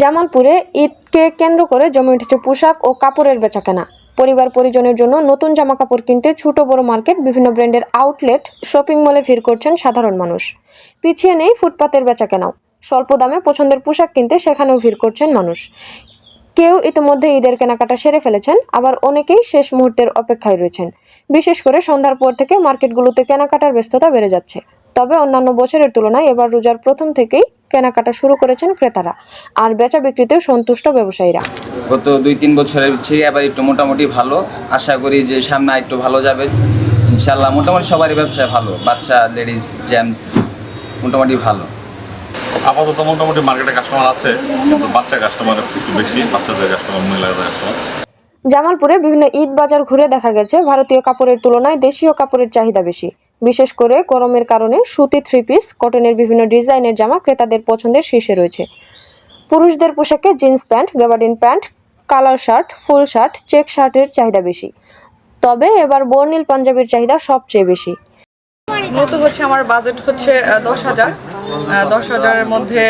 জামালপুরে ঈদকে কেন্দ্র করে জমে উঠেছে পোশাক ও কাপড়ের বেচাকেনা। পরিবার পরিজনের জন্য নতুন জামা কাপড় কিনতে ছোট বড় মার্কেট, বিভিন্ন ব্র্যান্ডের আউটলেট, শপিং মলে ভিড় করছেন সাধারণ মানুষ। পিছিয়ে নেই ফুটপাতের বেচাকেনাও। স্বল্প দামে পছন্দের পোশাক কিনতে সেখানেও ভিড় করছেন মানুষ। কেউ ইতিমধ্যে ঈদের কেনাকাটা সেরে ফেলেছেন, আবার অনেকেই শেষ মুহূর্তের অপেক্ষায় রয়েছেন। বিশেষ করে সন্ধ্যার পর থেকে মার্কেটগুলোতে কেনাকাটার ব্যস্ততা বেড়ে যাচ্ছে। তবে অন্যান্য বছরের তুলনায় এবার রোজার প্রথম থেকেই কেনাকাটা শুরু করেছেন ক্রেতারা, আর বেচা বিক্রিতেও সন্তুষ্ট ব্যবসায়ীরা। গত 2-3 বছরের চেয়ে এবার একটু মোটামুটি ভালো, আশা করি যে সামনে একটু ভালো যাবে ইনশাল্লাহ। মোটামুটি সবারই ব্যবসায় ভালো, বাচ্চা, লেডিস, জেন্টস মোটামুটি ভালো। আপাতত মোটামুটি মার্কেটে কাস্টমার আছে, কিন্তু বাচ্চা কাস্টমার একটু বেশি, বাচ্চাদের কাস্টমার, মহিলাদের কাস্টমার। জামালপুরে বিভিন্ন ঈদ বাজার ঘুরে দেখা গেছে ভারতীয় কাপড়ের তুলনায় দেশীয় কাপড়ের চাহিদা বেশি। বিশেষ করে গরমের কারণে সুতি, থ্রি পিস, কটনের বিভিন্ন ডিজাইনের জামা ক্রেতাদের পছন্দের শীর্ষে রয়েছে। পুরুষদের পোশাকে jeans pant, gabardine pant, colour shirt, full shirt, check শার্টের চাহিদা বেশি। তবে এবার বর্ণিল পাঞ্জাবির চাহিদা সবচেয়ে বেশি। মূলত আমার বাজেট 10,000-10,000-এর মধ্যে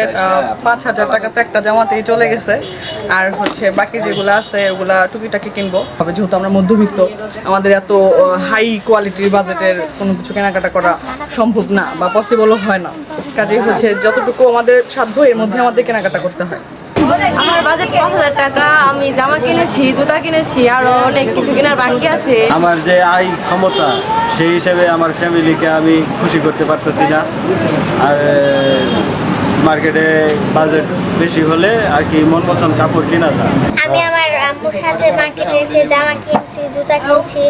5,000 টাকা তো একটা জামাতেই চলে গেছে। আর বাকি যেগুলো আছে ওগুলা টুকিটাকি কিনবো। যেহেতু আমরা মধ্যবিত্ত, আমাদের এত হাই কোয়ালিটির বাজেটের কোনো কিছু কেনাকাটা করা সম্ভব না বা পসিবলও হয় না। কাজেই যতটুকু আমাদের সাধ্য এর মধ্যে আমাদের কেনাকাটা করতে হয়। আমার বাজেট 5,000 টাকা। আমি জামা কিনেছি, জুতা কিনেছি, আরো অনেক কিছু কেনার বাকি আছে। আমার যে আয় ক্ষমতা সেই হিসেবে আমার ফ্যামিলিকে আমি খুশি করতে পারতেছি না। আর মার্কেটে বাজেট বেশি হলে আর কি মন মতন কাপড় কেনা যায়। আমি আমার আম্মুর সাথে মার্কেটে এসে জামা কিনছি, জুতা কিনছি,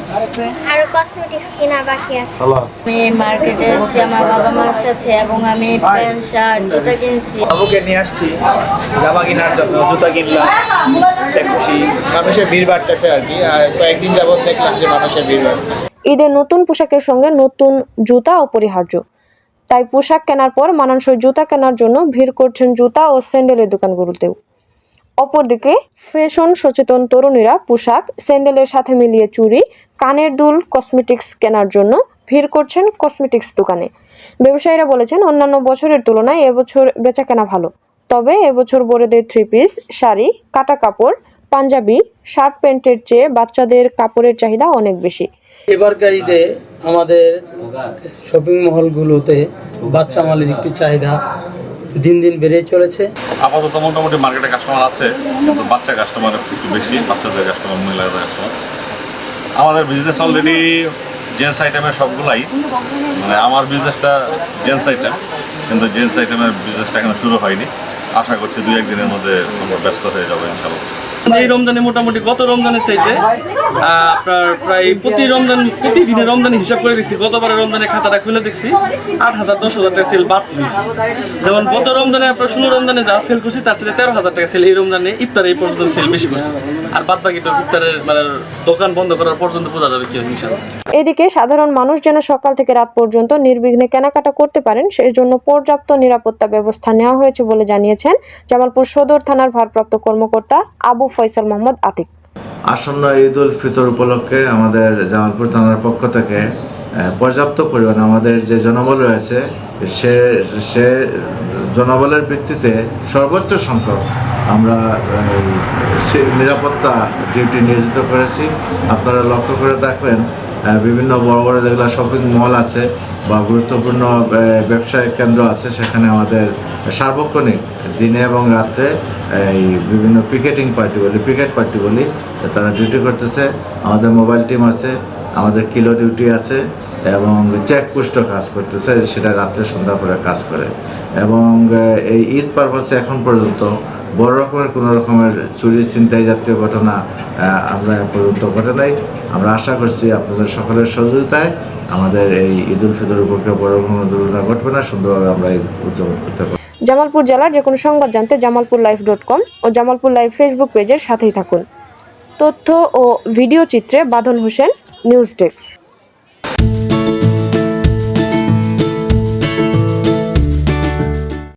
আরো কসমেটিক্স কেনা বাকি আছে। আমি মার্কেটে এসে আমার বাবা মার সাথে এবং আমি প্যান্ট, শার্ট, জুতা কিনছি। বাবুকে নিয়ে আসছি জামা কেনার জন্য, জুতা কিনলাম, সে খুশি। মানুষের ভিড় বাড়তেছে আর কি, আর কয়েকদিন যাবত দেখলাম যে মানুষের ভিড় বাড়ছে। ঈদে নতুন পোশাকের সঙ্গে নতুন জুতা অপরিহার্য, তাই পোশাক কেনার পর মানানসই জুতা কেনার জন্য ভিড় করছেন জুতা ও স্যান্ডেলের দোকানগুলোতেও। অপরদিকে ফ্যাশন সচেতন তরুণীরা পোশাক, স্যান্ডেলের সাথে মিলিয়ে চুড়ি, কানের দুল, কসমেটিক্স কেনার জন্য ভিড় করছেন কসমেটিক্স দোকানে। ব্যবসায়ীরা বলেছেন, অন্যান্য বছরের তুলনায় এবছর বেচাকেনা ভালো। তবে এবছর বড়দের থ্রি পিস, শাড়ি, কাটা কাপড়, পাঞ্জাবি, শার্ট প্যান্টের চেয়ে বাচ্চাদের কাপড়ের চাহিদা অনেক বেশি। এবারকার ঈদে আমাদের শপিং মহলগুলোতে বাচ্চা মালের একটু চাহিদা দিন দিন বেড়ে চলেছে। আপাতত মোটামুটি মার্কেটে কাস্টমার আছে, কিন্তু বাচ্চা কাস্টমার একটু বেশি, বাচ্চাদের কাস্টমার, মহিলাদের কাস্টমার। আমাদের বিজনেস অলরেডি জেন্টস আইটেমের সবগুলাই, মানে আমার বিজনেসটা জেন্টস আইটেম, কিন্তু জেন্টস আইটেমের বিজনেসটা এখনো শুরু হয়নি। আশা করছি 2-1 দিনের মধ্যে আমরা ব্যস্ত হয়ে যাবো ইনশাল্লাহ। এই রমজানে মোটামুটি গত রমজানের চাইতে আপনার প্রায় প্রতিদিনের রমজানে হিসাব করে দেখছি, গতবারের রমজানের খাতাটা খুলে দেখছি 8,000-10,000 টাকা সেল বাড়তি হয়েছে। যেমন গত রমজানে আপনার 16 রমজানে যা সেল করছি তার সাথে 13,000 টাকা সেল এই রমজানে ইফতারে এই পর্যন্ত সেল বেশি করছে। আর বাদ বাকিটা ইফতারের দোকান বন্ধ করার পর্যন্ত বোঝা যাবে কি ইনশাআল্লাহ। এদিকে সাধারণ মানুষ যেন সকাল থেকে রাত পর্যন্ত নির্বিঘ্নে কেনাকাটা করতে পারেন, সেই জন্য পর্যাপ্ত নিরাপত্তা ব্যবস্থা নেওয়া হয়েছে বলে জানিয়েছেন জামালপুর সদর থানার ভারপ্রাপ্ত কর্মকর্তা আবু ফয়সাল মোহাম্মদ আতিক। আসন্ন ঈদ উল ফিতর উপলক্ষে আমাদের জামালপুর থানার পক্ষ থেকে পর্যাপ্ত পরিমাণে আমাদের যে জনবল রয়েছে সে জনবলের ভিত্তিতে সর্বোচ্চ সংখ্যক আমরা নিরাপত্তা ডিউটি নিয়োজিত করেছি। আপনারা লক্ষ্য করে দেখবেন, বিভিন্ন বড় বড় যেগুলো শপিং মল আছে বা গুরুত্বপূর্ণ ব্যবসায়িক কেন্দ্র আছে, সেখানে আমাদের সার্বক্ষণিক দিনে এবং রাত্রে এই বিভিন্ন পিকেট পার্টি বলি, তারা ডিউটি করতেছে। আমাদের মোবাইল টিম আছে, আমাদের কিলো ডিউটি আছে এবং চেকপোস্টও কাজ করতেছে, সেটা রাত্রে সন্ধ্যা করে কাজ করে। এবং এই ঈদ পারপাসে এখন পর্যন্ত বড় রকমের কোনো রকমের চুরি ছিনতাই জাতীয় ঘটনা আমরা এখন পর্যন্ত ঘটে নাই। আমরা আশা করছি আপনাদের সকলের সহযোগিতায় আমাদের এই ঈদ উল ফিতর উপলক্ষে বড় কোনো দুর্ঘটনা ঘটবে না, সুন্দরভাবে আমরা ঈদ উদযাপন করতে পারব। জামালপুর জেলার যে কোনো সংবাদ জানতে জামালপুরলাইভ.com ও জামালপুর লাইভ ফেসবুক পেজের সাথেই থাকুন। তথ্য ও ভিডিও চিত্রে বাঁধন হোসেন, নিউজ ডেস্ক।